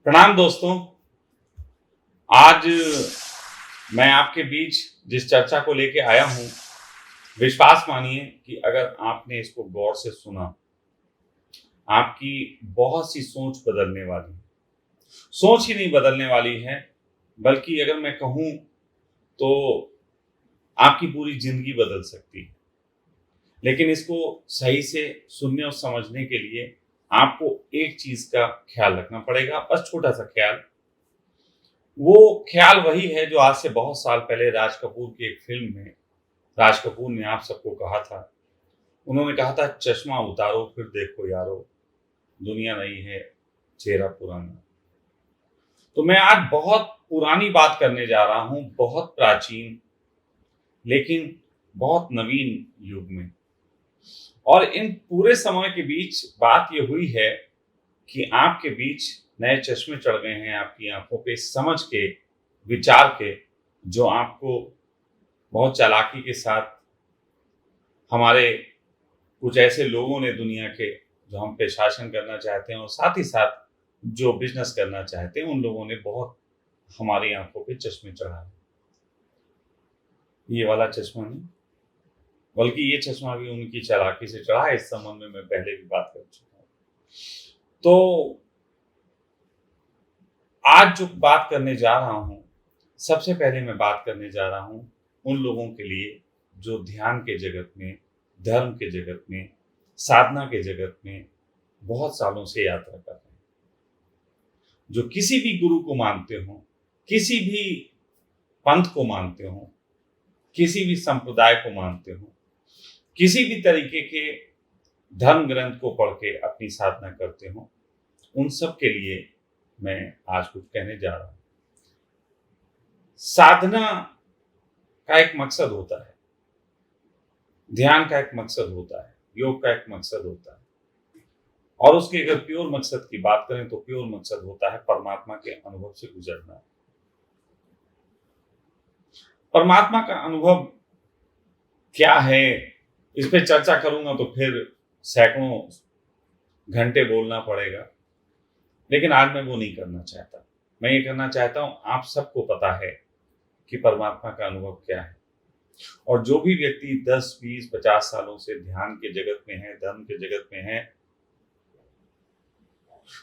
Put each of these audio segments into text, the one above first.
प्रणाम दोस्तों। आज मैं आपके बीच जिस चर्चा को लेके आया हूं, विश्वास मानिए कि अगर आपने इसको गौर से सुना, आपकी बहुत सी सोच बदलने वाली है। सोच ही नहीं बदलने वाली है, बल्कि अगर मैं कहूं तो आपकी पूरी जिंदगी बदल सकती है। लेकिन इसको सही से सुनने और समझने के लिए आपको एक चीज का ख्याल रखना पड़ेगा, बस छोटा सा ख्याल। वो ख्याल वही है जो आज से बहुत साल पहले राज कपूर की एक फिल्म में राज कपूर ने आप सबको कहा था। उन्होंने कहा था, चश्मा उतारो फिर देखो यारो, दुनिया नई है, चेहरा पुराना। तो मैं आज बहुत पुरानी बात करने जा रहा हूं, बहुत प्राचीन लेकिन बहुत नवीन युग में। और इन पूरे समय के बीच बात ये हुई है कि आपके बीच नए चश्मे चढ़ गए हैं, आपकी आंखों पे समझ के, विचार के, जो आपको बहुत चालाकी के साथ हमारे कुछ ऐसे लोगों ने दुनिया के, जो हम पे शासन करना चाहते हैं और साथ ही साथ जो बिजनेस करना चाहते हैं, उन लोगों ने बहुत हमारी आंखों पे चश्मे चढ़ाए। ये वाला चश्मा नहीं, बल्कि ये चश्मा भी उनकी चालाकी से चढ़ा है। इस संबंध में मैं पहले भी बात कर चुका हूं। तो आज जो बात करने जा रहा हूं, सबसे पहले मैं बात करने जा रहा हूं उन लोगों के लिए जो ध्यान के जगत में, धर्म के जगत में, साधना के जगत में बहुत सालों से यात्रा कर रहे हैं, जो किसी भी गुरु को मानते हो, किसी भी पंथ को मानते हो, किसी भी संप्रदाय को मानते हो, किसी भी तरीके के धर्म ग्रंथ को पढ़ के अपनी साधना करते हो, उन सब के लिए मैं आज कुछ कहने जा रहा हूं। साधना का एक मकसद होता है, ध्यान का एक मकसद होता है, योग का एक मकसद होता है। और उसके अगर प्योर मकसद की बात करें तो प्योर मकसद होता है परमात्मा के अनुभव से गुजरना। परमात्मा का अनुभव क्या है, इस पे चर्चा करूंगा तो फिर सैकड़ों घंटे बोलना पड़ेगा, लेकिन आज मैं वो नहीं करना चाहता। मैं ये करना चाहता हूं, आप सबको पता है कि परमात्मा का अनुभव क्या है। और जो भी व्यक्ति 10, 20, 50 सालों से ध्यान के जगत में है, धर्म के जगत में है,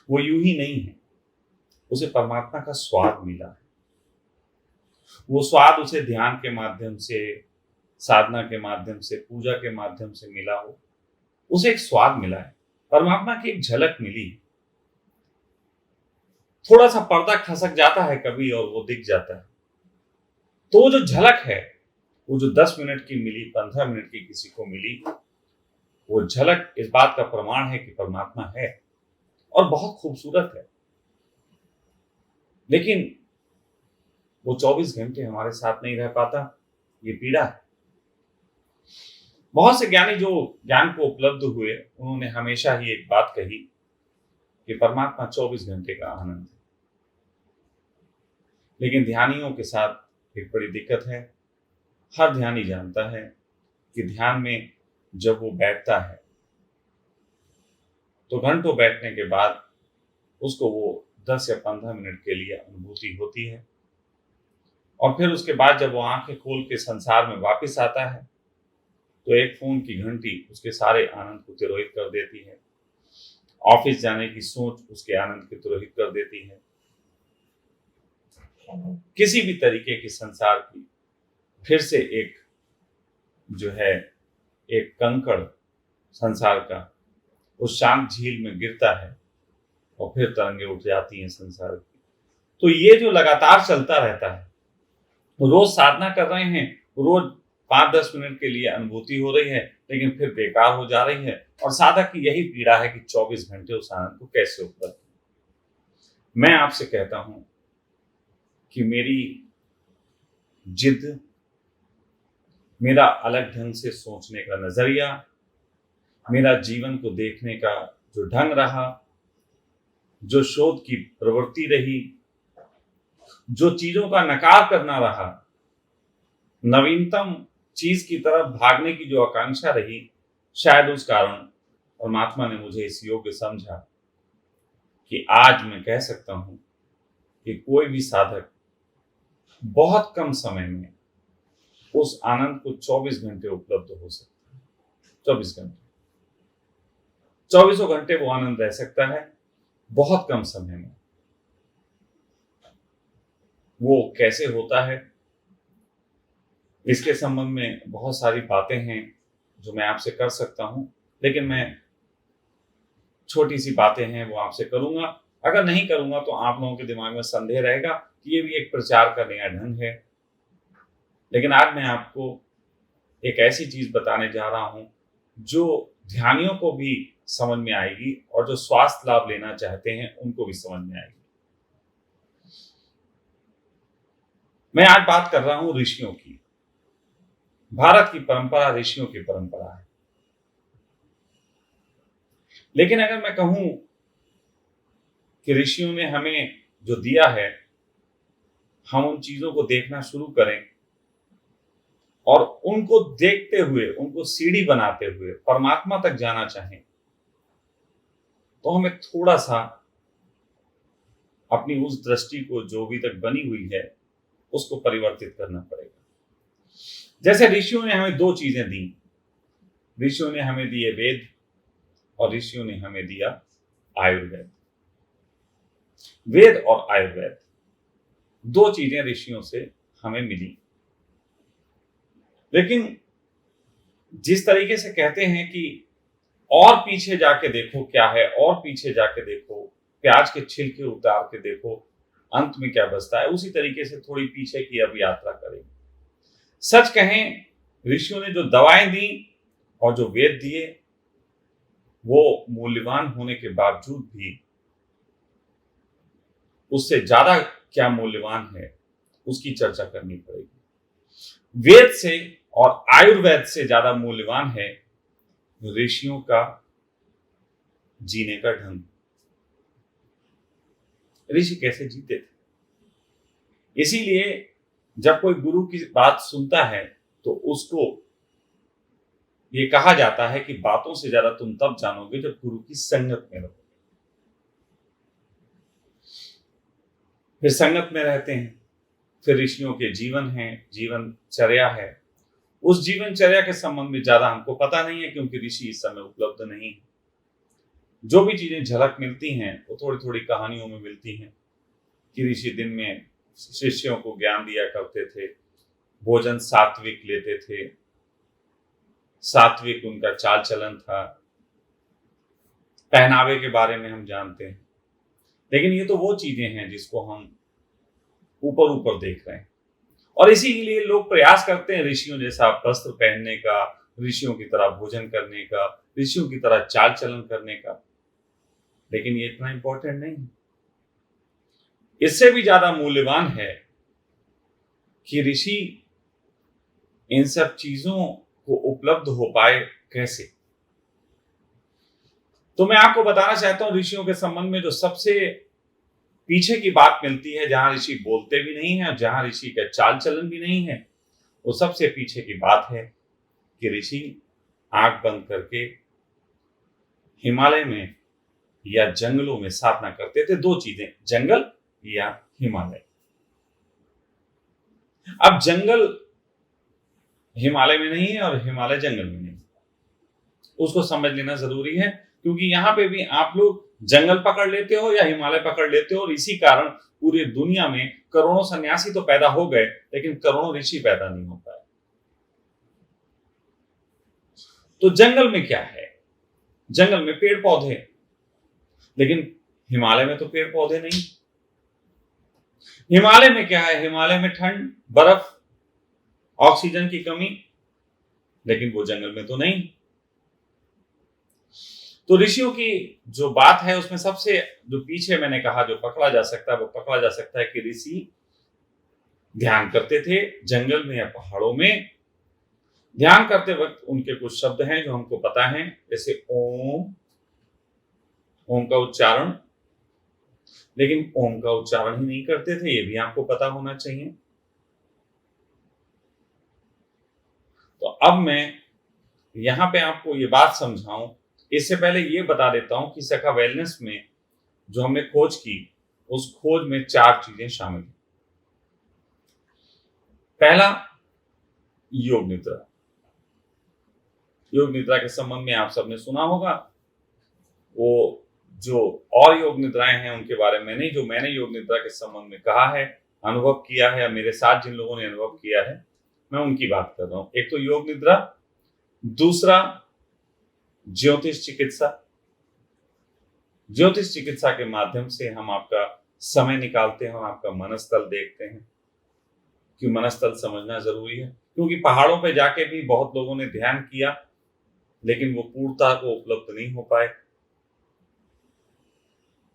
वो यूं ही नहीं है, उसे परमात्मा का स्वाद मिला है। वो स्वाद उसे ध्यान के माध्यम से, साधना के माध्यम से, पूजा के माध्यम से मिला हो। उसे एक स्वाद मिला है, परमात्मा की एक झलक मिली। थोड़ा सा पर्दा खसक जाता है कभी और वो दिख जाता है। तो वो जो झलक है, वो जो 10 मिनट की मिली, 15 मिनट की किसी को मिली, वो झलक इस बात का प्रमाण है कि परमात्मा है और बहुत खूबसूरत है। लेकिन वो 24 घंटे हमारे साथ नहीं रह पाता, ये पीड़ा है। बहुत से ज्ञानी जो ज्ञान को उपलब्ध हुए, उन्होंने हमेशा ही एक बात कही कि परमात्मा 24 घंटे का आनंद है। लेकिन ध्यानियों के साथ एक बड़ी दिक्कत है। हर ध्यानी जानता है कि ध्यान में जब वो बैठता है तो घंटों बैठने के बाद उसको वो 10 या 15 मिनट के लिए अनुभूति होती है। और फिर उसके बाद जब वो आंखें खोल के संसार में वापस आता है तो एक फोन की घंटी उसके सारे आनंद को तिरोहित कर देती है। ऑफिस जाने की सोच उसके आनंद को तिरोहित कर देती है। किसी भी तरीके की संसार की फिर से एक जो है, एक कंकड़ संसार का उस शांत झील में गिरता है और फिर तरंगे उठ जाती हैं संसार की। तो ये जो लगातार चलता रहता है, रोज साधना कर रहे हैं, रोज 5-10 मिनट के लिए अनुभूति हो रही है, लेकिन फिर बेकार हो जा रही है। और साधक की यही पीड़ा है कि 24 घंटे उस आनंद को कैसे उपलब्ध। मैं आपसे कहता हूं कि मेरी जिद, मेरा अलग ढंग से सोचने का नजरिया, मेरा जीवन को देखने का जो ढंग रहा, जो शोध की प्रवृत्ति रही, जो चीजों का नकार करना रहा, नवीनतम चीज की तरफ भागने की जो आकांक्षा रही, शायद उस कारण परमात्मा ने मुझे इस योग्य समझा कि आज मैं कह सकता हूं कि कोई भी साधक बहुत कम समय में उस आनंद को 24 घंटे उपलब्ध हो सकता है। 24 घंटे, 24 घंटे वो आनंद रह सकता है बहुत कम समय में। वो कैसे होता है, इसके संबंध में बहुत सारी बातें हैं जो मैं आपसे कर सकता हूं, लेकिन मैं छोटी सी बातें हैं वो आपसे करूंगा। अगर नहीं करूंगा तो आप लोगों के दिमाग में संदेह रहेगा कि ये भी एक प्रचार का नया ढंग है। लेकिन आज मैं आपको एक ऐसी चीज बताने जा रहा हूं जो ध्यानियों को भी समझ में आएगी और जो स्वास्थ्य लाभ लेना चाहते हैं उनको भी समझ में आएगी। मैं आज बात कर रहा हूं ऋषियों की। भारत की परंपरा ऋषियों की परंपरा है। लेकिन अगर मैं कहूं कि ऋषियों ने हमें जो दिया है, हम उन चीजों को देखना शुरू करें और उनको देखते हुए, उनको सीढ़ी बनाते हुए परमात्मा तक जाना चाहें, तो हमें थोड़ा सा अपनी उस दृष्टि को जो अभी तक बनी हुई है उसको परिवर्तित करना पड़ेगा। जैसे ऋषियों ने हमें दो चीजें दी। ऋषियों ने हमें दिए वेद और ऋषियों ने हमें दिया आयुर्वेद। वेद और आयुर्वेद, दो चीजें ऋषियों से हमें मिली। लेकिन जिस तरीके से कहते हैं कि और पीछे जाके देखो क्या है, और पीछे जाके देखो, प्याज के छिलके उतार के देखो अंत में क्या बचता है, उसी तरीके से थोड़ी पीछे की अब यात्रा करेंगे। सच कहें, ऋषियों ने जो दवाएं दी और जो वेद दिए वो मूल्यवान होने के बावजूद भी उससे ज्यादा क्या मूल्यवान है उसकी चर्चा करनी पड़ेगी। वेद से और आयुर्वेद से ज्यादा मूल्यवान है ऋषियों का जीने का ढंग। ऋषि कैसे जीते थे। इसीलिए जब कोई गुरु की बात सुनता है तो उसको ये कहा जाता है कि बातों से ज्यादा तुम तब जानोगे जब गुरु की संगत में रहोगे। फिर संगत में रहते हैं, फिर ऋषियों के जीवन है, जीवनचर्या है। उस जीवनचर्या के संबंध में ज्यादा हमको पता नहीं है क्योंकि ऋषि इस समय उपलब्ध नहीं है। जो भी चीजें झलक मिलती हैं वो थोड़ी थोड़ी कहानियों में मिलती हैं कि ऋषि दिन में शिष्यों को ज्ञान दिया करते थे, भोजन सात्विक लेते थे, सात्विक उनका चाल चलन था, पहनावे के बारे में हम जानते हैं। लेकिन ये तो वो चीजें हैं जिसको हम ऊपर ऊपर देख रहे हैं और इसीलिए लोग प्रयास करते हैं ऋषियों जैसा वस्त्र पहनने का, ऋषियों की तरह भोजन करने का, ऋषियों की तरह चाल चलन करने का। लेकिन ये इतना इंपॉर्टेंट नहीं। इससे भी ज्यादा मूल्यवान है कि ऋषि इन सब चीजों को उपलब्ध हो पाए कैसे। तो मैं आपको बताना चाहता हूं ऋषियों के संबंध में जो सबसे पीछे की बात मिलती है, जहां ऋषि बोलते भी नहीं है और जहां ऋषि का चाल चलन भी नहीं है, वो सबसे पीछे की बात है कि ऋषि आंख बंद करके हिमालय में या जंगलों में साधना करते थे। दो चीजें, जंगल या हिमालय। अब जंगल हिमालय में नहीं है और हिमालय जंगल में नहीं, उसको समझ लेना जरूरी है क्योंकि यहां पे भी आप लोग जंगल पकड़ लेते हो या हिमालय पकड़ लेते हो और इसी कारण पूरी दुनिया में करोड़ों सन्यासी तो पैदा हो गए लेकिन करोड़ों ऋषि पैदा नहीं हो पाए। तो जंगल में क्या है? जंगल में पेड़ पौधे, लेकिन हिमालय में तो पेड़ पौधे नहीं। हिमालय में क्या है? हिमालय में ठंड, बर्फ, ऑक्सीजन की कमी, लेकिन वो जंगल में तो नहीं। तो ऋषियों की जो बात है उसमें सबसे जो पीछे मैंने कहा जो पकड़ा जा सकता है वो पकड़ा जा सकता है कि ऋषि ध्यान करते थे जंगल में या पहाड़ों में। ध्यान करते वक्त उनके कुछ शब्द हैं जो हमको पता है, जैसे ओम, ओम का उच्चारण। लेकिन ओम का उच्चारण ही नहीं करते थे, ये भी आपको पता होना चाहिए। तो अब मैं यहां पे आपको ये बात समझाऊं, इससे पहले ये बता देता हूं कि सखा वेलनेस में जो हमने खोज की उस खोज में 4 चीजें शामिल हैं। पहला, योग निद्रा। योग निद्रा के संबंध में आप सबने सुना होगा। वो जो और योग निद्राएं हैं उनके बारे में नहीं, जो मैंने योग निद्रा के संबंध में कहा है, अनुभव किया है, मेरे साथ जिन लोगों ने अनुभव किया है, मैं उनकी बात कर रहा हूं। एक तो योग निद्रा, दूसरा ज्योतिष चिकित्सा। ज्योतिष चिकित्सा के माध्यम से हम आपका समय निकालते हैं और आपका मनस्तल देखते हैं, कि मनस्तल समझना जरूरी है, क्योंकि पहाड़ों पे जाके भी बहुत लोगों ने ध्यान किया लेकिन वो पूर्णता को उपलब्ध नहीं हो पाए।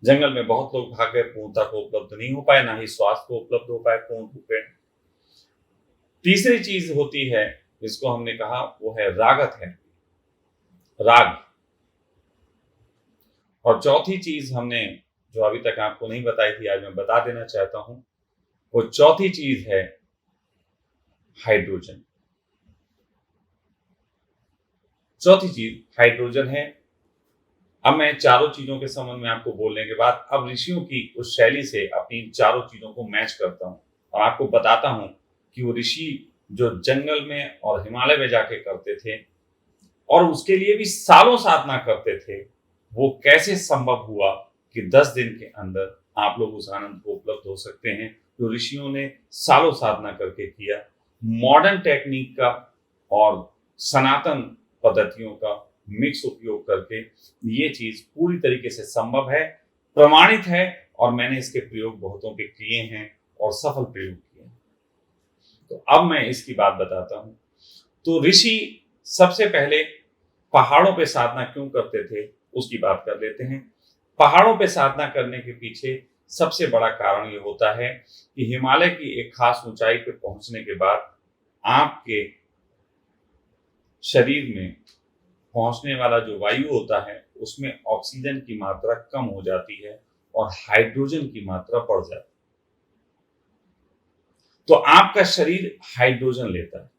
जंगल में बहुत लोग भाग गए, पूर्णता को उपलब्ध नहीं हो पाए, ना ही स्वास्थ्य को उपलब्ध हो पाए पूर्ण रूप में। तीसरी चीज होती है जिसको हमने कहा, वो है रागत है, राग। और चौथी चीज हमने जो अभी तक आपको नहीं बताई थी, आज मैं बता देना चाहता हूं। वो चौथी चीज है हाइड्रोजन। चौथी चीज हाइड्रोजन है। अब मैं चारों चीजों के संबंध में आपको बोलने के बाद अब ऋषियों की उस शैली से अपनी चारों चीजों को मैच करता हूं और आपको बताता हूं कि वो ऋषि जो जंगल में और हिमालय में जाके करते थे और उसके लिए भी सालों साधना करते थे, वो कैसे संभव हुआ कि 10 दिन के अंदर आप लोग उस आनंद को उपलब्ध हो सकते हैं जो ऋषियों ने सालों साधना करके किया। मॉडर्न टेक्निक का और सनातन पद्धतियों का मिक्स उपयोग करके ये चीज पूरी तरीके से संभव है, प्रमाणित है, और मैंने इसके प्रयोग बहुतों के किए हैं और सफल प्रयोग किए हैं। तो अब मैं इसकी बात बताता हूं। तो ऋषि सबसे पहले पहाड़ों पे साधना क्यों करते थे उसकी बात कर लेते हैं। पहाड़ों पे साधना करने के पीछे सबसे बड़ा कारण ये होता है कि हिमालय की एक खास ऊंचाई पे पहुंचने के बाद आपके शरीर में पहुंचने वाला जो वायु होता है उसमें ऑक्सीजन की मात्रा कम हो जाती है और हाइड्रोजन की मात्रा बढ़ जाती है। तो आपका शरीर हाइड्रोजन लेता है।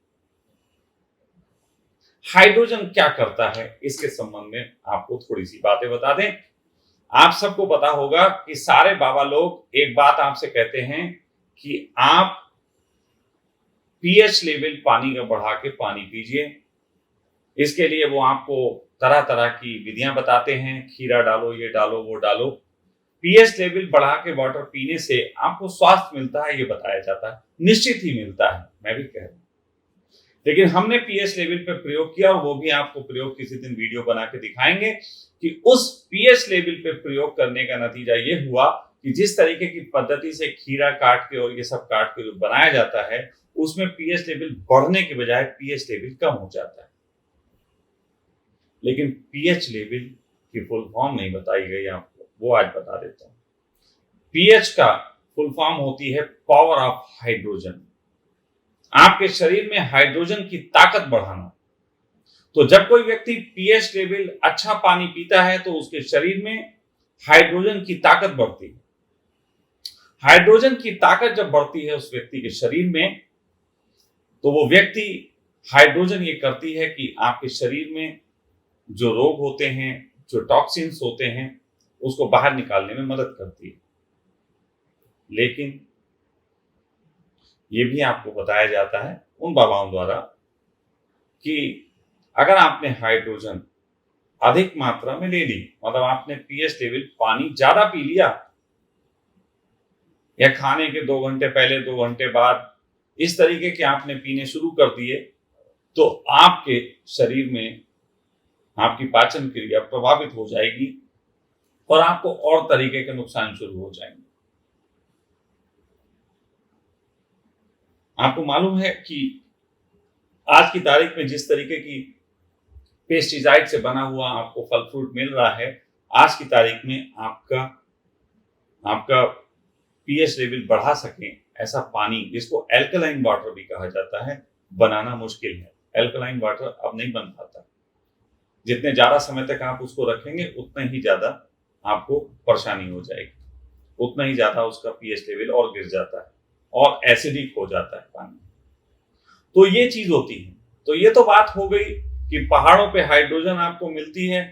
हाइड्रोजन क्या करता है इसके संबंध में आपको थोड़ी सी बातें बता दें। आप सबको पता होगा कि सारे बाबा लोग एक बात आपसे कहते हैं कि आप पीएच लेवल पानी का बढ़ा के पानी पीजिए। इसके लिए वो आपको तरह तरह की विधियां बताते हैं, खीरा डालो, ये डालो, वो डालो। पीएच लेवल बढ़ा के वाटर पीने से आपको स्वास्थ्य मिलता है, ये बताया जाता है, निश्चित ही मिलता है, मैं भी कह रहा हूं। लेकिन हमने पीएच लेवल पे प्रयोग किया और वो भी आपको प्रयोग किसी दिन वीडियो बना के दिखाएंगे कि उस पीएच लेवल पे प्रयोग करने का नतीजा ये हुआ कि जिस तरीके की पद्धति से खीरा काट के और ये सब काट के जो बनाया जाता है उसमें पीएच लेवल बढ़ने के बजाय पीएच लेवल कम हो जाता है। लेकिन पीएच लेवल की फुल फॉर्म नहीं बताई गई आपको, वो आज बता देता हूं। पीएच का फुल फॉर्म होती है पावर ऑफ हाइड्रोजन, आपके शरीर में हाइड्रोजन की ताकत बढ़ाना। तो जब कोई व्यक्ति पीएच लेवल अच्छा पानी पीता है तो उसके शरीर में हाइड्रोजन की ताकत बढ़ती है। हाइड्रोजन की ताकत जब बढ़ती है उस व्यक्ति के शरीर में, तो वो व्यक्ति, हाइड्रोजन ये करती है कि आपके शरीर में जो रोग होते हैं, जो टॉक्सिन्स होते हैं, उसको बाहर निकालने में मदद करती है। लेकिन ये भी आपको बताया जाता है उन बाबाओं द्वारा कि अगर आपने हाइड्रोजन अधिक मात्रा में ले ली, मतलब आपने पीएच लेवल पानी ज्यादा पी लिया या खाने के 2 घंटे पहले 2 घंटे बाद इस तरीके के आपने पीने शुरू कर दिए, तो आपके शरीर में आपकी पाचन क्रिया प्रभावित हो जाएगी और आपको और तरीके के नुकसान शुरू हो जाएंगे। आपको मालूम है कि आज की तारीख में जिस तरीके की पेस्टिसाइड से बना हुआ आपको फल फ्रूट मिल रहा है, आज की तारीख में आपका पीएच लेवल बढ़ा सके ऐसा पानी, जिसको एल्कलाइन वाटर भी कहा जाता है, बनाना मुश्किल है। एल्कलाइन वाटर अब नहीं बन पाता। जितने ज्यादा समय तक आप उसको रखेंगे उतना ही ज्यादा आपको परेशानी हो जाएगी, उतना ही ज्यादा उसका पीएच लेवल और गिर जाता है और एसिडिक हो जाता है पानी। तो ये चीज होती है। तो ये तो बात हो गई कि पहाड़ों पे हाइड्रोजन आपको मिलती है।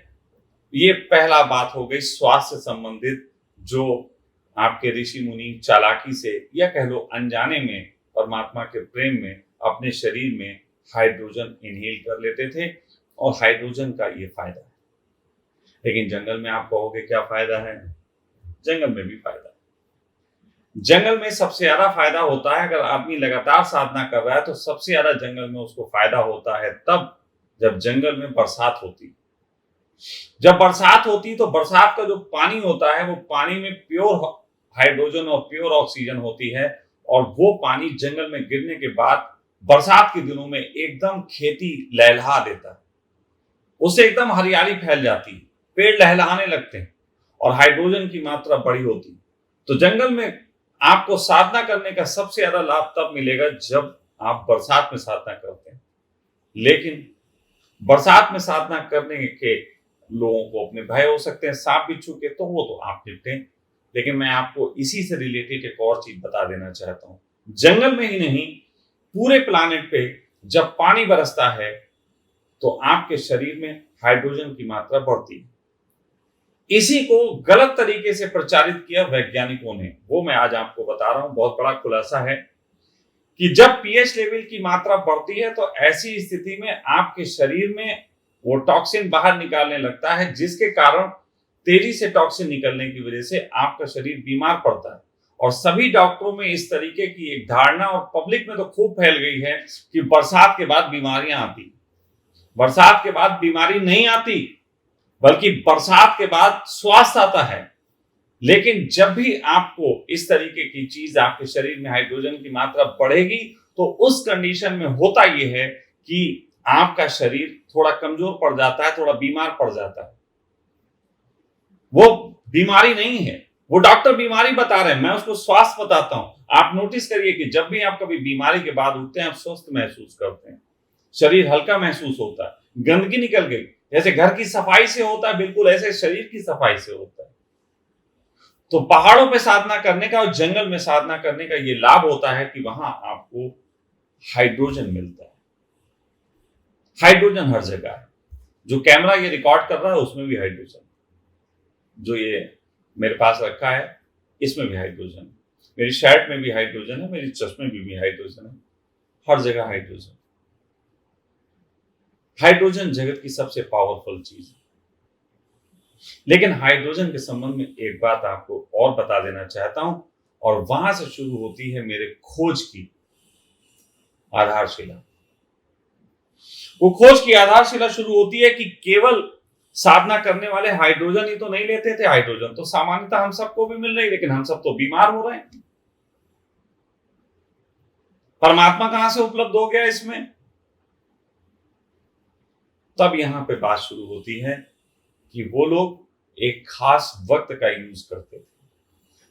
ये पहला बात हो गई स्वास्थ्य से संबंधित जो आपके ऋषि मुनि चालाकी से या कह लो अनजाने में परमात्मा के प्रेम में अपने शरीर में हाइड्रोजन इनहेल कर लेते थे और हाइड्रोजन का ये फायदा है। लेकिन जंगल में आप कहोगे क्या फायदा है? जंगल में भी फायदा है। जंगल में सबसे ज्यादा फायदा होता है, अगर आदमी लगातार साधना कर रहा है तो सबसे ज्यादा जंगल में उसको फायदा होता है तब जब जंगल में बरसात होती। जब बरसात होती तो बरसात का जो पानी होता है वो पानी में प्योर हाइड्रोजन और प्योर ऑक्सीजन होती है, और वो पानी जंगल में गिरने के बाद बरसात के दिनों में एकदम खेती लहलहा देता है, उससे एकदम हरियाली फैल जाती है, पेड़ लहलहाने लगते हैं और हाइड्रोजन की मात्रा बड़ी होती है। तो जंगल में आपको साधना करने का सबसे ज्यादा लाभ तब मिलेगा जब आप बरसात में साधना करते हैं। लेकिन बरसात में साधना करने के लोगों को अपने भय हो सकते हैं सांप बिच्छू के, तो वो तो आप निपटें। लेकिन मैं आपको इसी से रिलेटेड एक और चीज बता देना चाहता हूं। जंगल में ही नहीं, पूरे प्लानेट पे जब पानी बरसता है तो आपके शरीर में हाइड्रोजन की मात्रा बढ़ती है। इसी को गलत तरीके से प्रचारित किया वैज्ञानिकों ने, वो मैं आज आपको बता रहा हूं। बहुत बड़ा खुलासा है कि जब पीएच लेवल की मात्रा बढ़ती है तो ऐसी स्थिति में आपके शरीर में वो टॉक्सिन बाहर निकालने लगता है, जिसके कारण तेजी से टॉक्सिन निकलने की वजह से आपका शरीर बीमार पड़ता है। और सभी डॉक्टरों में इस तरीके की एक धारणा और पब्लिक में तो खूब फैल गई है कि बरसात के बाद बीमारियां आती। बरसात के बाद बीमारी नहीं आती, बल्कि बरसात के बाद स्वास्थ्य आता है। लेकिन जब भी आपको इस तरीके की चीज आपके शरीर में हाइड्रोजन की मात्रा बढ़ेगी तो उस कंडीशन में होता यह है कि आपका शरीर थोड़ा कमजोर पड़ जाता है, थोड़ा बीमार पड़ जाता है। वो बीमारी नहीं है, वो डॉक्टर बीमारी बता रहे हैं, मैं उसको स्वास्थ्य बताता हूं। आप नोटिस करिए कि जब भी आप कभी बीमारी के बाद उठते हैं आप स्वस्थ महसूस करते हैं, शरीर हल्का महसूस होता है, गंदगी निकल गई। जैसे घर की सफाई से होता है, बिल्कुल ऐसे शरीर की सफाई से होता है। तो पहाड़ों पे साधना करने का और जंगल में साधना करने का ये लाभ होता है कि वहां आपको हाइड्रोजन मिलता है। हाइड्रोजन हर जगह है। जो कैमरा ये रिकॉर्ड कर रहा है उसमें भी हाइड्रोजन, जो ये मेरे पास रखा है इसमें भी हाइड्रोजन है, मेरी शर्ट में भी हाइड्रोजन है, मेरी चश्मे में भी हाइड्रोजन है, हर जगह हाइड्रोजन। हाइड्रोजन जगत की सबसे पावरफुल चीज है। लेकिन हाइड्रोजन के संबंध में एक बात आपको और बता देना चाहता हूं, और वहां से शुरू होती है मेरे खोज की आधारशिला। वो खोज की आधारशिला शुरू होती है कि केवल साधना करने वाले हाइड्रोजन ही तो नहीं लेते थे। हाइड्रोजन तो सामान्यतः हम सबको भी मिल रही, लेकिन हम सब तो बीमार हो रहे हैं। परमात्मा कहां से उपलब्ध हो गया इसमें? तब यहां पे बात शुरू होती है कि वो लोग एक खास वक्त का यूज करते थे।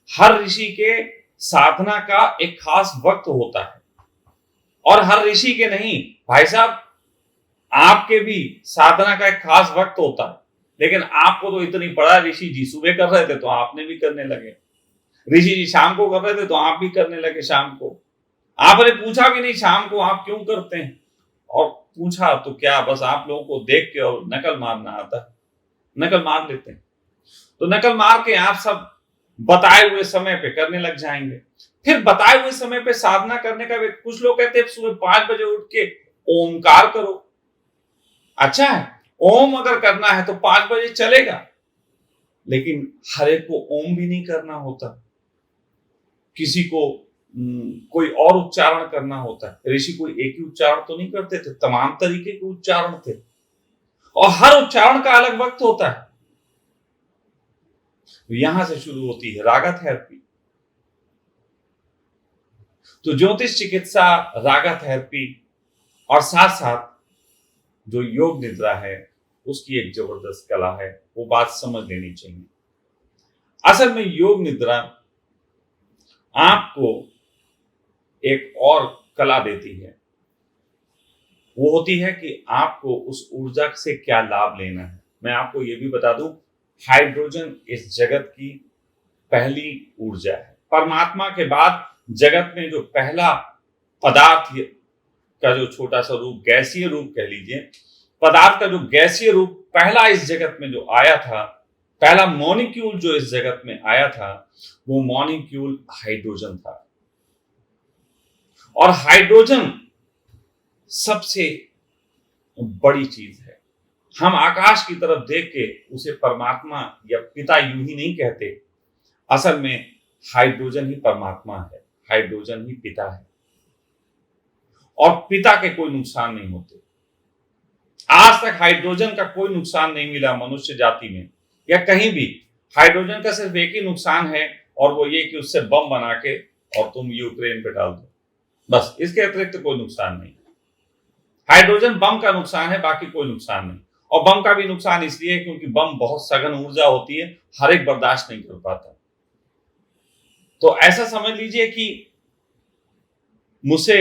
हर ऋषि के साधना का एक खास वक्त होता है, और हर ऋषि के नहीं भाई साहब, आपके भी साधना का एक खास वक्त होता है। लेकिन आपको तो इतनी पड़ा, ऋषि जी सुबह कर रहे थे तो आपने भी करने लगे, ऋषि जी शाम को कर रहे थे तो आप भी करने लगे शाम को। आपने पूछा भी नहीं शाम को आप क्यों करते हैं, और पूछा तो क्या बस आप लोगों को देख के और नकल मारना आता है, नकल मार लेते हैं। तो नकल मार के आप सब बताए हुए समय पे करने लग जाएंगे। फिर बताए हुए समय पे साधना करने का कुछ लोग कहते हैं सुबह 5 बजे उठ के ओमकार करो। अच्छा है, ओम अगर करना है तो 5 बजे चलेगा, लेकिन हर एक को ओम भी नहीं करना होता, किसी को कोई और उच्चारण करना होता है। ऋषि कोई एक ही उच्चारण तो नहीं करते थे, तमाम तरीके के उच्चारण थे, और हर उच्चारण का अलग वक्त होता है। यहां से शुरू होती है रागा थेरेपी। तो ज्योतिष चिकित्सा, रागा थेरेपी और साथ साथ जो योग निद्रा है उसकी एक जबरदस्त कला है, वो बात समझ लेनी चाहिए। असल में योग निद्रा आपको एक और कला देती है, वो होती है कि आपको उस ऊर्जा से क्या लाभ लेना है। मैं आपको ये भी बता दूं, हाइड्रोजन इस जगत की पहली ऊर्जा है। परमात्मा के बाद जगत में जो पहला पदार्थ का जो छोटा सा रूप, गैसीय रूप कह लीजिए, पदार्थ का जो गैसीय रूप पहला इस जगत में जो आया था, पहला मॉलिक्यूल जो इस जगत में आया था वो मॉलिक्यूल हाइड्रोजन था। और हाइड्रोजन सबसे बड़ी चीज है। हम आकाश की तरफ देख के उसे परमात्मा या पिता यूं ही नहीं कहते, असल में हाइड्रोजन ही परमात्मा है, हाइड्रोजन ही पिता है। और पिता के कोई नुकसान नहीं होते। आज तक हाइड्रोजन का कोई नुकसान नहीं मिला मनुष्य जाति में या कहीं भी। हाइड्रोजन का सिर्फ एक ही नुकसान है और वो ये कि उससे बम बना के और तुम यूक्रेन पे डाल दो, बस। इसके अतिरिक्त कोई नुकसान नहीं। हाइड्रोजन बम का नुकसान है, बाकी कोई नुकसान नहीं। और बम का भी नुकसान इसलिए है क्योंकि बम बहुत सघन ऊर्जा होती है, हर एक बर्दाश्त नहीं कर पाता। तो ऐसा समझ लीजिए कि मुझसे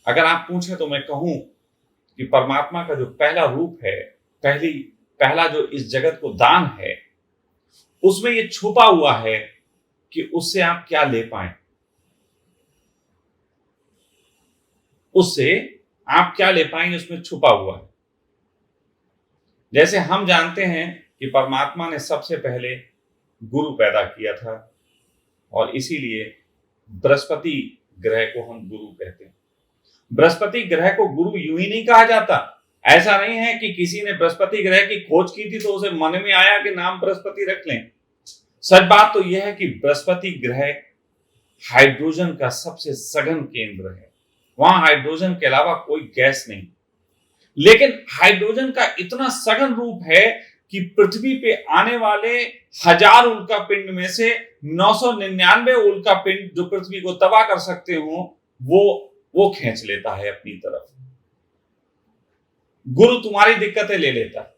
अगर आप पूछें तो मैं कहूं कि परमात्मा का जो पहला रूप है, पहला जो इस जगत को दान है, उसमें ये छुपा हुआ है कि उससे आप क्या ले पाए, उससे आप क्या ले पाएंगे, उसमें छुपा हुआ है। जैसे हम जानते हैं कि परमात्मा ने सबसे पहले गुरु पैदा किया था और इसीलिए बृहस्पति ग्रह को हम गुरु कहते हैं। बृहस्पति ग्रह को गुरु यूं ही नहीं कहा जाता। ऐसा नहीं है कि किसी ने बृहस्पति ग्रह की खोज की थी तो उसे मन में आया कि नाम बृहस्पति रख लें। सच बात तो यह है कि बृहस्पति ग्रह हाइड्रोजन का सबसे सघन केंद्र है। वहां हाइड्रोजन के अलावा कोई गैस नहीं। लेकिन हाइड्रोजन का इतना सघन रूप है कि पृथ्वी पे आने वाले 1000 उल्का पिंड में से 999 उल्का पिंड जो पृथ्वी को तबाह कर सकते हो वो खींच लेता है अपनी तरफ। गुरु तुम्हारी दिक्कतें ले लेता है,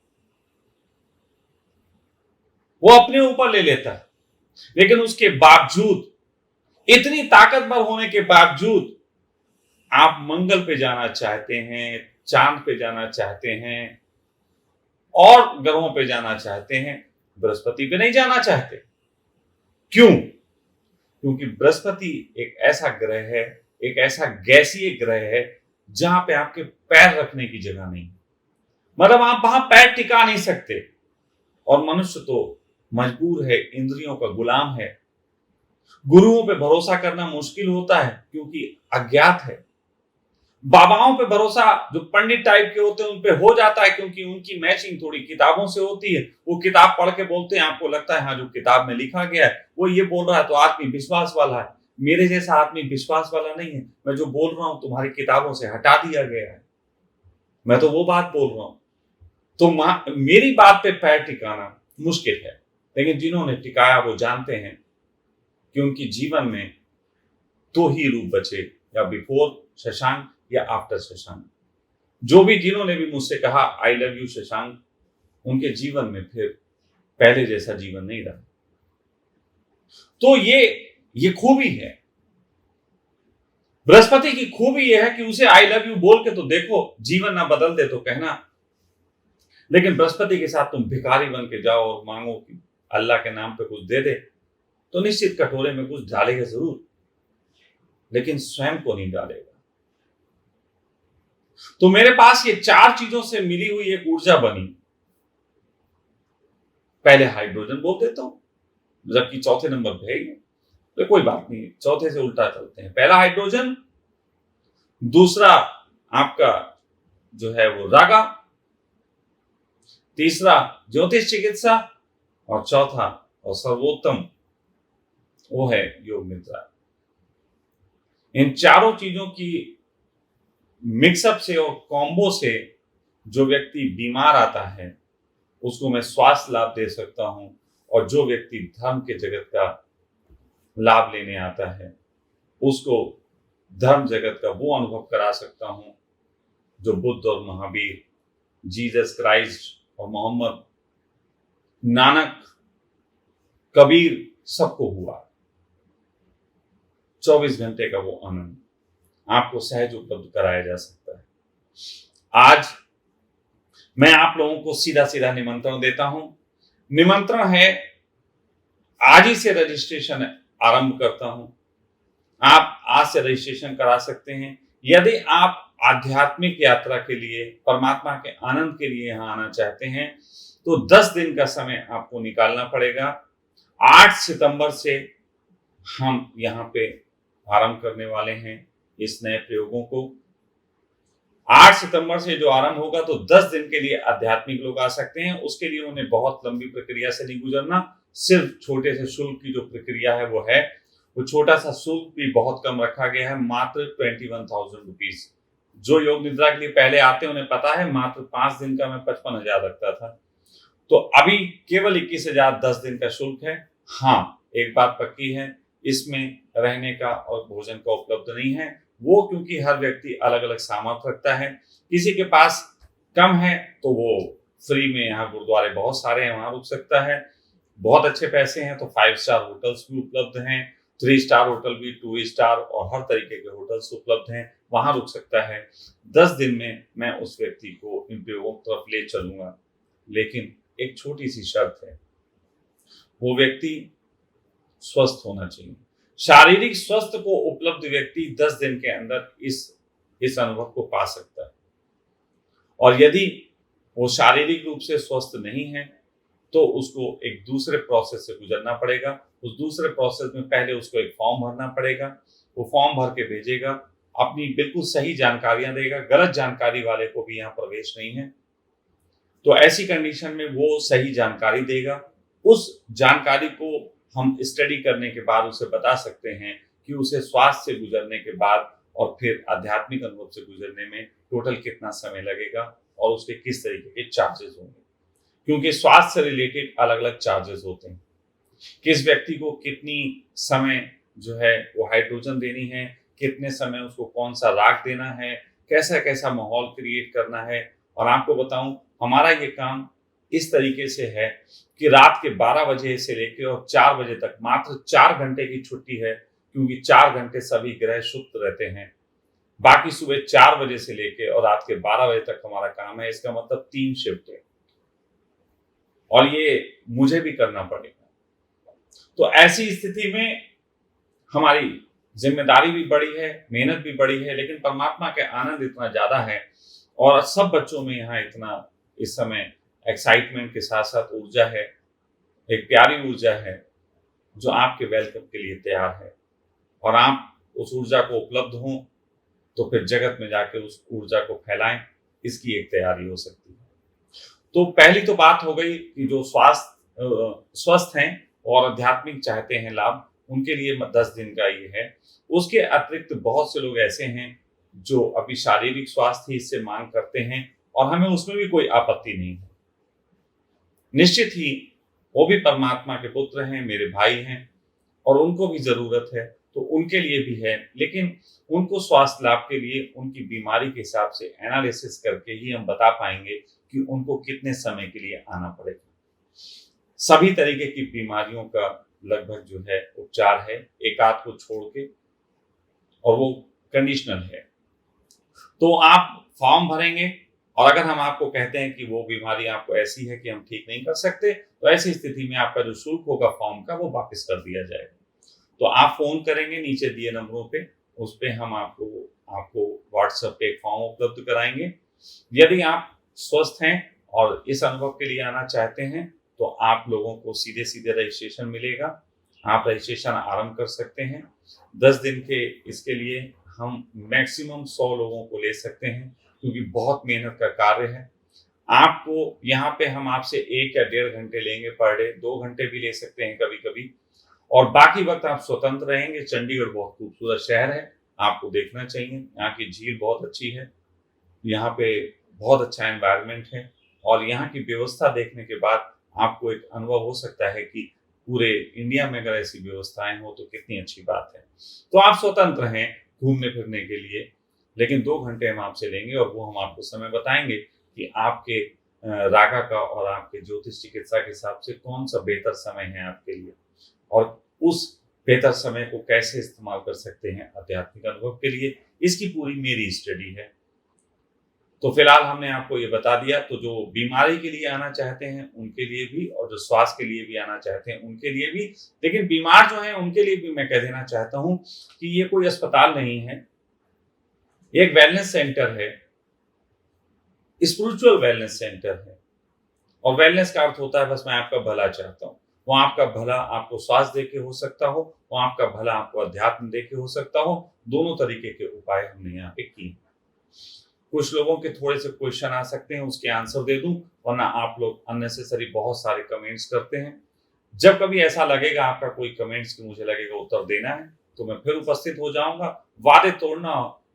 वो अपने ऊपर ले लेता है। लेकिन उसके बावजूद, इतनी ताकतवर होने के बावजूद, आप मंगल पे जाना चाहते हैं, चांद पे जाना चाहते हैं और ग्रहों पे जाना चाहते हैं, बृहस्पति पे नहीं जाना चाहते। क्यों? क्योंकि बृहस्पति एक ऐसा ग्रह है, एक ऐसा गैसीय ग्रह है जहां पे आपके पैर रखने की जगह नहीं, मतलब आप वहां पैर टिका नहीं सकते। और मनुष्य तो मजबूर है, इंद्रियों का गुलाम है। गुरुओं पे भरोसा करना मुश्किल होता है क्योंकि अज्ञात है। बाबाओं पे भरोसा, जो पंडित टाइप के होते हैं, उन पे हो जाता है क्योंकि उनकी मैचिंग थोड़ी किताबों से होती है। वो किताब पढ़ के बोलते हैं, आपको लगता है हाँ जो किताब में लिखा गया है वो ये बोल रहा है तो आदमी विश्वास वाला है। मेरे जैसा आदमी विश्वास वाला नहीं है। मैं जो बोल रहा हूं तुम्हारी किताबों से हटा दिया गया है, मैं तो वो बात बोल रहा हूं। तो मेरी बात पे पैर टिकाना मुश्किल है। लेकिन जिन्होंने टिकाया वो जानते हैं कि उनकी जीवन में 2 ही रूप बचे, या बिफोर शशांक या आफ्टर शशांक। जो भी जिन्होंने भी मुझसे कहा आई लव यू शशांक, उनके जीवन में फिर पहले जैसा जीवन नहीं रहा। तो ये खूबी है बृहस्पति की। खूबी यह है कि उसे आई लव यू बोल के तो देखो, जीवन ना बदल दे तो कहना। लेकिन बृहस्पति के साथ तुम भिखारी बन के जाओ और मांगो कि अल्लाह के नाम पे कुछ दे दे, तो निश्चित कटोरे में कुछ डालेगा जरूर, लेकिन स्वयं को नहीं डालेगा। तो मेरे पास ये 4 चीजों से मिली हुई एक ऊर्जा बनी। पहले हाइड्रोजन बोल देता हूं, जबकि चौथे नंबर पे है, तो कोई बात नहीं, चौथे से उल्टा चलते हैं। पहला हाइड्रोजन, दूसरा आपका जो है वो रागा, तीसरा ज्योतिष चिकित्सा, और चौथा और सर्वोत्तम वो है योग निद्रा। इन चारों चीजों की मिक्सअप से और कॉम्बो से जो व्यक्ति बीमार आता है उसको मैं स्वास्थ्य लाभ दे सकता हूं, और जो व्यक्ति धर्म के जगत का लाभ लेने आता है उसको धर्म जगत का वो अनुभव करा सकता हूं जो बुद्ध और महावीर, जीसस क्राइस्ट और मोहम्मद, नानक, कबीर सबको हुआ। 24 घंटे का वो आनंद आपको सहज उपलब्ध कराया जा सकता है। आज मैं आप लोगों को सीधा सीधा निमंत्रण देता हूं। निमंत्रण है, आज ही से रजिस्ट्रेशन आरंभ करता हूं। आप आज से रजिस्ट्रेशन करा सकते हैं। यदि आप आध्यात्मिक यात्रा के लिए, परमात्मा के आनंद के लिए यहां आना चाहते हैं, तो 10 दिन का समय आपको निकालना पड़ेगा। 8 सितंबर से हम यहाँ पे आरंभ करने वाले हैं इस नए प्रयोगों को। 8 सितंबर से जो आरंभ होगा तो 10 दिन के लिए आध्यात्मिक लोग आ सकते हैं। उसके लिए उन्हें बहुत लंबी प्रक्रिया से नहीं गुजरना, सिर्फ छोटे से शुल्क की जो प्रक्रिया है वो है। वो छोटा सा शुल्क भी बहुत कम रखा गया है, मात्र 21,000 रुपीज। जो योग निद्रा के लिए पहले आते हैं उन्हें पता है, मात्र 5 दिन का मैं 55,000 रखता था, तो अभी केवल 21,000 10 दिन का शुल्क है। हाँ, एक बात पक्की है, इसमें रहने का और भोजन का उपलब्ध नहीं है। वो क्योंकि हर व्यक्ति अलग अलग सामर्थ्य रखता है, किसी के पास कम है तो वो फ्री में, यहाँ गुरुद्वारे बहुत सारे हैं वहां रुक सकता है। बहुत अच्छे पैसे हैं तो 5 स्टार होटल्स भी उपलब्ध हैं, 3 स्टार होटल भी, 2 स्टार और हर तरीके के होटल्स उपलब्ध हैं, वहां रुक सकता है। 10 दिन में मैं उस व्यक्ति को इन प्रयोगों की तरफ ले चलूंगा, लेकिन एक छोटी सी शर्त है, वो व्यक्ति स्वस्थ होना चाहिए। शारीरिक स्वस्थ को उपलब्ध व्यक्ति 10 दिन के अंदर इस अनुभव को पा सकता है। और यदि वो शारीरिक रूप से स्वस्थ नहीं है तो उसको एक दूसरे प्रोसेस से गुजरना पड़ेगा। उस दूसरे प्रोसेस में पहले उसको एक फॉर्म भरना पड़ेगा, वो फॉर्म भर के भेजेगा, अपनी बिल्कुल सही जानकारियां देगा, गलत जानकारी वाले को भी यहाँ प्रवेश नहीं है। तो ऐसी कंडीशन में वो सही जानकारी देगा, उस जानकारी को हम स्टडी करने के बाद उसे बता सकते हैं कि उसे स्वास्थ्य से गुजरने के बाद और फिर आध्यात्मिक अनुभव से गुजरने में टोटल कितना समय लगेगा और उसके किस तरीके के चार्जेस होंगे। क्योंकि स्वास्थ्य से रिलेटेड अलग अलग चार्जेस होते हैं, किस व्यक्ति को कितनी समय जो है वो हाइड्रोजन देनी है, कितने समय उसको कौन सा राग देना है, कैसा कैसा माहौल क्रिएट करना है। और आपको बताऊं, हमारा ये काम इस तरीके से है कि रात के 12 बजे से लेकर और 4 बजे तक मात्र 4 घंटे की छुट्टी है, क्योंकि 4 घंटे सभी ग्रह सुप्त रहते हैं। बाकी सुबह 4 बजे से लेकर और रात के 12 बजे तक हमारा काम है। इसका मतलब 3 शिफ्ट है और ये मुझे भी करना पड़ेगा। तो ऐसी स्थिति में हमारी जिम्मेदारी भी बड़ी है, मेहनत भी बड़ी है, लेकिन परमात्मा के आनंद इतना ज्यादा है और सब बच्चों में यहाँ इतना इस समय एक्साइटमेंट के साथ साथ ऊर्जा है, एक प्यारी ऊर्जा है जो आपके वेलकम के लिए तैयार है। और आप उस ऊर्जा को उपलब्ध हों तो फिर जगत में जाके उस ऊर्जा को फैलाएं, इसकी एक तैयारी हो सकती है। तो पहली तो बात हो गई कि जो स्वस्थ हैं और आध्यात्मिक चाहते हैं लाभ, उनके लिए 10 दिन का ये है। उसके अतिरिक्त बहुत से लोग ऐसे हैं जो अभी शारीरिक स्वास्थ्य ही इससे मांग करते हैं और हमें उसमें भी कोई आपत्ति नहीं है। निश्चित ही वो भी परमात्मा के पुत्र हैं, मेरे भाई हैं और उनको भी जरूरत है, तो उनके लिए भी है। लेकिन उनको स्वास्थ्य लाभ के लिए उनकी बीमारी के हिसाब से एनालिसिस करके ही हम बता पाएंगे कि उनको कितने समय के लिए आना पड़ेगा। सभी तरीके की बीमारियों का लगभग जो है उपचार है, एक आध को छोड़ के, और वो कंडीशनल है। तो आप फॉर्म भरेंगे और अगर हम आपको कहते हैं कि वो बीमारी आपको ऐसी है कि हम ठीक नहीं कर सकते, तो ऐसी स्थिति में आपका जो शुल्क होगा फॉर्म का वो वापस कर दिया जाएगा। तो आप फोन करेंगे नीचे दिए नंबरों पे, उस पे हम आपको व्हाट्सएप पे एक फॉर्म उपलब्ध कराएंगे। यदि आप स्वस्थ हैं और इस अनुभव के लिए आना चाहते हैं तो आप लोगों को सीधे सीधे रजिस्ट्रेशन मिलेगा, आप रजिस्ट्रेशन आरंभ कर सकते हैं। 10 दिन के इसके लिए हम मैक्सिमम 100 लोगों को ले सकते हैं, क्योंकि बहुत मेहनत का कार्य है। आपको यहाँ पे हम आपसे 1 या 1.5 घंटे लेंगे पर डे, 2 घंटे भी ले सकते हैं कभी कभी, और बाकी वक्त आप स्वतंत्र रहेंगे। चंडीगढ़ बहुत खूबसूरत शहर है, आपको देखना चाहिए। यहाँ की झील बहुत अच्छी है, यहाँ पे बहुत अच्छा एनवायरनमेंट है और यहाँ की व्यवस्था देखने के बाद आपको एक अनुभव हो सकता है कि पूरे इंडिया में अगर ऐसी व्यवस्थाएं हो तो कितनी अच्छी बात है। तो आप स्वतंत्र हैं घूमने फिरने के लिए, लेकिन 2 घंटे हम आपसे लेंगे और वो हम आपको समय बताएंगे कि आपके रागा का और आपके ज्योतिष चिकित्सा के हिसाब से कौन सा बेहतर समय है आपके लिए, और उस बेहतर समय को कैसे इस्तेमाल कर सकते हैं आध्यात्मिक अनुभव के लिए। इसकी पूरी मेरी स्टडी है। तो फिलहाल हमने आपको ये बता दिया। तो जो बीमारी के लिए आना चाहते हैं उनके लिए भी, और जो स्वास्थ्य के लिए भी आना चाहते हैं उनके लिए भी, लेकिन बीमार जो हैं उनके लिए भी मैं कह देना चाहता हूं कि ये कोई अस्पताल नहीं है, एक वेलनेस सेंटर है, स्पिरिचुअल वेलनेस सेंटर है। और वेलनेस का अर्थ होता है बस मैं आपका भला चाहता हूँ। वो आपका भला आपको स्वास्थ्य देके हो सकता हो, वो आपका भला आपको अध्यात्म देके हो सकता हो। दोनों तरीके के उपाय हमने यहाँ पे किए। कुछ लोगों के थोड़े से क्वेश्चन आ सकते हैं, उसके आंसर दे दूं, वरना आप लोग अननेसेसरी बहुत सारे कमेंट्स करते हैं। जब कभी ऐसा लगेगा आपका कोई कमेंट्स कि मुझे लगेगा उत्तर देना है, तो मैं फिर उपस्थित हो जाऊंगा। वादे तोड़ना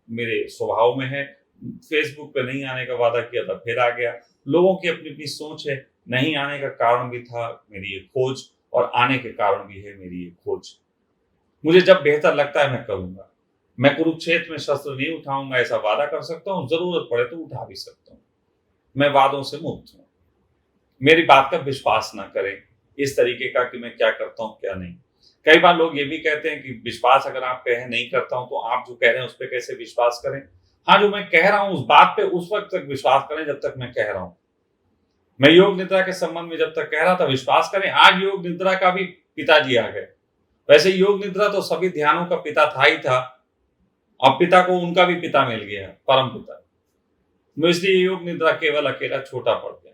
मेरे स्वभाव में है। फेसबुक पे नहीं आने का वादा किया था, फिर आ गया। लोगों की अपनी अपनी सोच है। नहीं आने का कारण भी था मेरी ये खोज, और आने के कारण भी है मेरी ये खोज। मुझे जब बेहतर लगता है मैं करूंगा। मैं कुरुक्षेत्र में शस्त्र नहीं उठाऊंगा, ऐसा वादा कर सकता हूँ। जरूरत पड़े तो उठा भी सकता हूँ। मैं वादों से मुक्त हूँ। मेरी बात का विश्वास ना करें इस तरीके का कि मैं क्या करता हूँ क्या नहीं। कई बार लोग ये भी कहते हैं कि विश्वास अगर आप कहें नहीं करता हूं, तो आप जो कह रहे हैं उस पर कैसे विश्वास करें। हाँ, जो मैं कह रहा हूं उस बात पे उस वक्त तक विश्वास करें जब तक मैं कह रहा हूं। मैं योग निद्रा के संबंध में जब तक कह रहा था विश्वास करें। आज योग निद्रा का भी पिताजी आ गए। वैसे योग निद्रा तो सभी ध्यानों का पिता था ही था। अब पिता को उनका भी पिता मिल गया, परम पिता। तो इसलिए योग निद्रा केवल अकेला छोटा पड़ गया।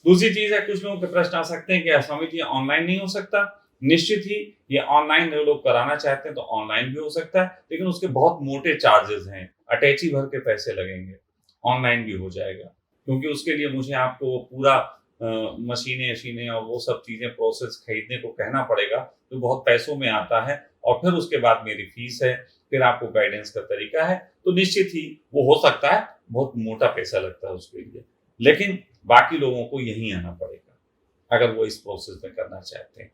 दूसरी चीज है, कुछ लोगों के प्रश्न आ सकते हैं कि स्वामी जी ऑनलाइन नहीं हो सकता। निश्चित ही ये ऑनलाइन जो लोग कराना चाहते हैं तो ऑनलाइन भी हो सकता है, लेकिन उसके बहुत मोटे चार्जेस हैं। अटैची भर के पैसे लगेंगे। ऑनलाइन भी हो जाएगा, क्योंकि उसके लिए मुझे आपको पूरा मशीनें वशीनें और वो सब चीजें प्रोसेस खरीदने को कहना पड़ेगा, जो बहुत पैसों में आता है। और फिर उसके बाद मेरी फीस है, फिर आपको गाइडेंस का तरीका है। तो निश्चित ही वो हो सकता है, बहुत मोटा पैसा लगता है उसके लिए। लेकिन बाकी लोगों को यहीं आना पड़ेगा अगर वो इस प्रोसेस में करना चाहते हैं।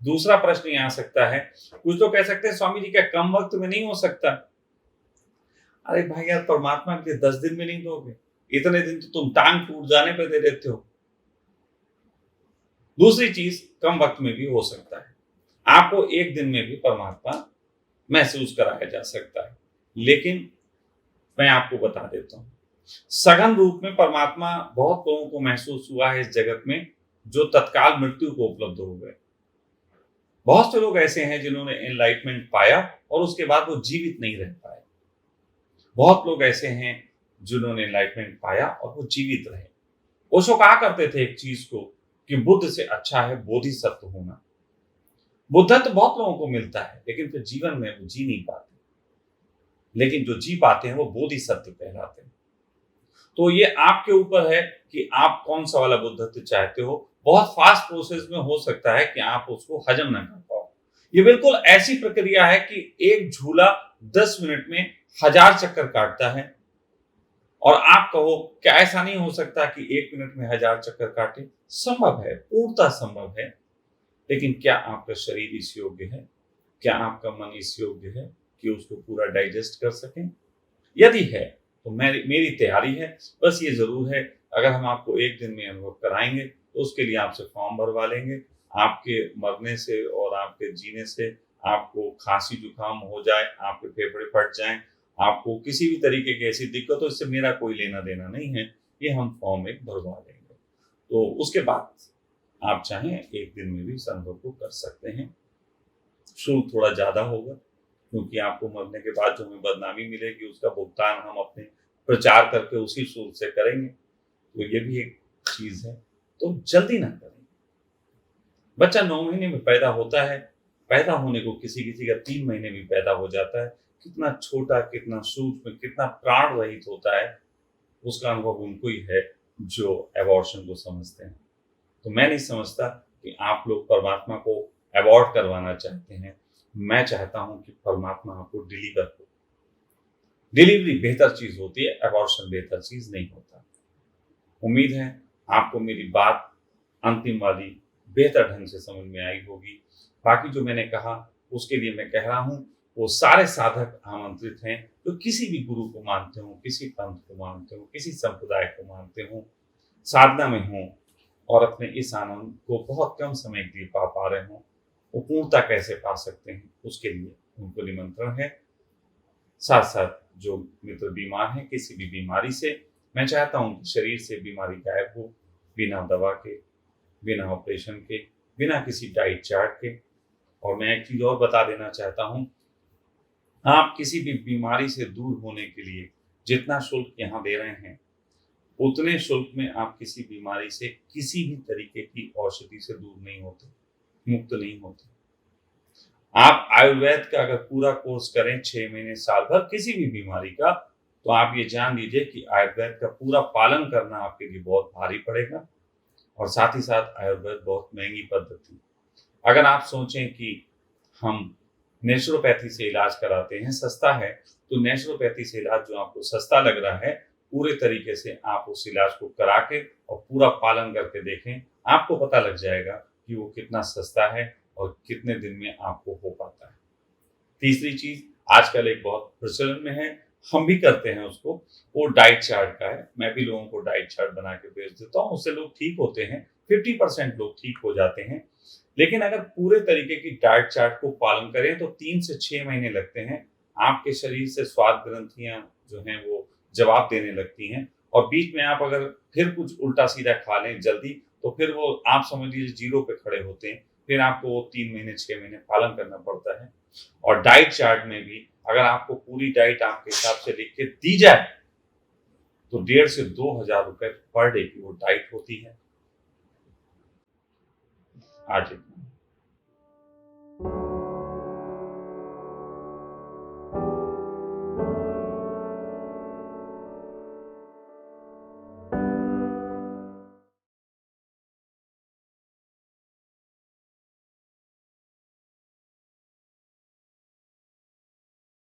दूसरा प्रश्न ये आ सकता है, कुछ तो कह सकते हैं स्वामी जी क्या कम वक्त में नहीं हो सकता। अरे भाई यार, परमात्मा के लिए 10 दिन में नहीं दोगे? इतने दिन तो तुम टांग टूट जाने पे दे देते हो। दूसरी चीज, कम वक्त में भी हो सकता है। आपको एक दिन में भी परमात्मा महसूस कराया जा सकता है। लेकिन मैं आपको बता देता हूं, सघन रूप में परमात्मा बहुत लोगों को महसूस हुआ है इस जगत में, जो तत्काल मृत्यु को उपलब्ध हो गए। बहुत से लोग ऐसे हैं जिन्होंने एनलाइटमेंट पाया और उसके बाद वो जीवित नहीं रह पाए। बहुत लोग ऐसे हैं जिन्होंने एनलाइटमेंट पाया और वो जीवित रहे। ओशो कहा करते थे एक चीज को, कि बुद्ध से अच्छा है बोधिसत्व होना। बुद्धत्व बहुत लोगों को मिलता है, लेकिन फिर जीवन में वो जी नहीं पाते। लेकिन जो जी पाते हैं वो बोधिसत्व कहलाते हैं। तो ये आपके ऊपर है कि आप कौन सा वाला बुद्धत्व चाहते हो। बहुत फास्ट प्रोसेस में हो सकता है कि आप उसको हजम ना कर पाओ। ये बिल्कुल ऐसी प्रक्रिया है कि एक झूला 10 मिनट में 1000 चक्कर काटता है, और आप कहो क्या ऐसा नहीं हो सकता कि 1 मिनट में 1000 चक्कर काटे? संभव है, पूर्णतः संभव है। लेकिन क्या आपका शरीर इस योग्य है? क्या आपका मन इस योग्य है कि उसको पूरा डाइजेस्ट कर सकें? यदि है तो मेरी तैयारी है। बस ये जरूर है, अगर हम आपको एक दिन में अनुभव कराएंगे तो उसके लिए आपसे फॉर्म भरवा लेंगे। आपके मरने से और आपके जीने से, आपको खांसी जुकाम हो जाए, आपके फेफड़े फट जाएं, आपको किसी भी तरीके की ऐसी दिक्कत हो, इससे मेरा कोई लेना देना नहीं है। ये हम फॉर्म एक भरवा लेंगे, तो उसके बाद आप चाहें एक दिन में भी इस अनुभव को कर सकते हैं। शुल्क थोड़ा ज्यादा होगा, क्योंकि आपको मरने के बाद जो हमें बदनामी मिलेगी उसका भुगतान हम अपने प्रचार करके उसी शुल्क से करेंगे। तो ये भी एक चीज है। तो जल्दी ना करें। बच्चा 9 महीने में पैदा होता है, पैदा होने को किसी किसी का 3 महीने में पैदा हो जाता है। कितना छोटा, कितना सूक्ष्म, कितना प्राण रहित होता है, उसका अनुभव उनको ही है जो एबॉर्शन को समझते हैं। तो मैं नहीं समझता कि आप लोग परमात्मा को अवॉर्ड करवाना चाहते हैं। मैं चाहता हूं कि परमात्मा आपको डिलीवर हो। डिलीवरी बेहतर चीज होती है, अबॉर्शन बेहतर चीज नहीं होता। उम्मीद है आपको मेरी बात अंतिम वाली बेहतर ढंग से समझ में आई होगी। बाकी जो मैंने कहा उसके लिए मैं कह रहा हूं, वो सारे साधक आमंत्रित हैं जो किसी भी गुरु को मानते हो, किसी पंथ को मानते हो, किसी संप्रदाय को मानते हो, साधना में हो और अपने इस आनंद को बहुत कम समय के लिए पा रहे हो, वो पूर्णता कैसे पा सकते हैं, उसके लिए उनको निमंत्रण है। साथ साथ जो मित्र बीमार हैं किसी भी बीमारी से, मैं चाहता हूं कि शरीर से बीमारी गायब हो, बिना दवा के, बिना ऑपरेशन के, बिना किसी डाइट चार्ट के। और मैं एक चीज और बता देना चाहता हूं, आप किसी भी बीमारी से दूर होने के लिए जितना शुल्क यहाँ दे रहे हैं उतने शुल्क में आप किसी बीमारी से किसी भी तरीके की औषधि से दूर नहीं होते, मुक्त नहीं होते। आप आयुर्वेद का अगर पूरा कोर्स करें 6 महीने, साल भर किसी भी बीमारी का, तो आप ये जान लीजिए कि आयुर्वेद का पूरा पालन करना आपके लिए बहुत भारी पड़ेगा और साथ ही साथ आयुर्वेद बहुत महँगी पद्धति। अगर आप सोचें कि हम नेचुरोपैथी से इलाज कराते हैं, सस्ता है, तो नेचुरोपैथी से इलाज जो आपको सस्ता लग रहा है, पूरे तरीके से आप उस इलाज को करा के और पूरा पालन करके देखें, आपको पता लग जाएगा कि वो कितना सस्ता है और कितने दिन में आपको हो पाता है। तीसरी चीज़ आजकल एक बहुत प्रचलन में है, हम भी करते हैं उसको, वो डाइट चार्ट का है। मैं भी लोगों को डाइट चार्ट बना के भेज देता हूँ, उससे लोग ठीक होते हैं, 50% लोग ठीक हो जाते हैं। लेकिन अगर पूरे तरीके की डाइट चार्ट को पालन करें तो 3 से 6 महीने लगते हैं। आपके शरीर से स्वाद ग्रंथियाँ जो हैं वो जवाब देने लगती हैं और बीच में आप अगर फिर कुछ उल्टा-सीधा खा लें जल्दी, तो फिर वो आप समझ लीजिए ज़ीरो पे खड़े होते हैं। फिर आपको वो 3 महीने, 6 महीने पालन करना पड़ता है। और डाइट चार्ट में भी अगर आपको पूरी डाइट आपके हिसाब से लिख के दी जाए, तो 1,500 से 2,000 रुपए पर डे की वो डाइट होती है। आज इतना।